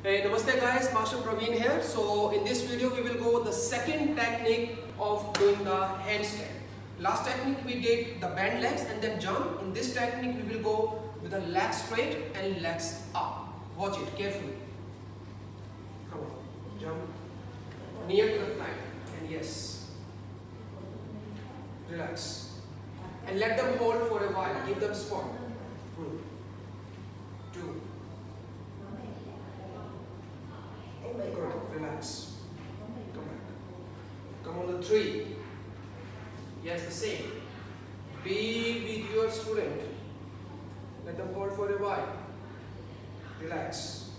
Hey, Namaste guys, Master Praveen here. So in this video we will go the second technique of doing the handstand. Last technique we did the bend legs and then jump. In this technique we will go with the legs straight and legs up. Watch it carefully. Come on, jump near to the plank and yes, relax and let them hold for a while. Give them spot. 2. Good, relax. Come back. Come on the 3. Yes, the same. Be with your student. Let them hold for a while. Relax.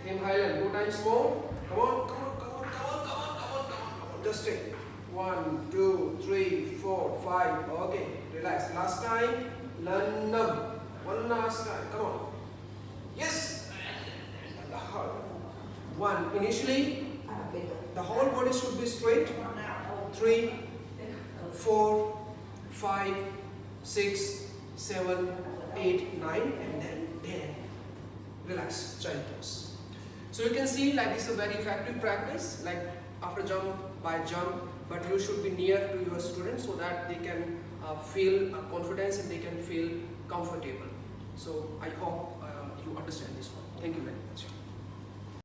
Same Highland. 2 times more. Come on, come on, come on, come on, come on, come on, come on. Just take. 1, 2, 3, 4, 5. Okay, relax. Last time. Lanam. One last time. Come on. Yes. 1. Initially, the whole body should be straight. 3, 4, 5, 6, 7, 8, 9, and then 10. Relax, child pose. So you can see like this is a very effective practice, like after jump by jump, but you should be near to your students so that they can feel confidence and they can feel comfortable. So I hope you understand this one. Thank you very much.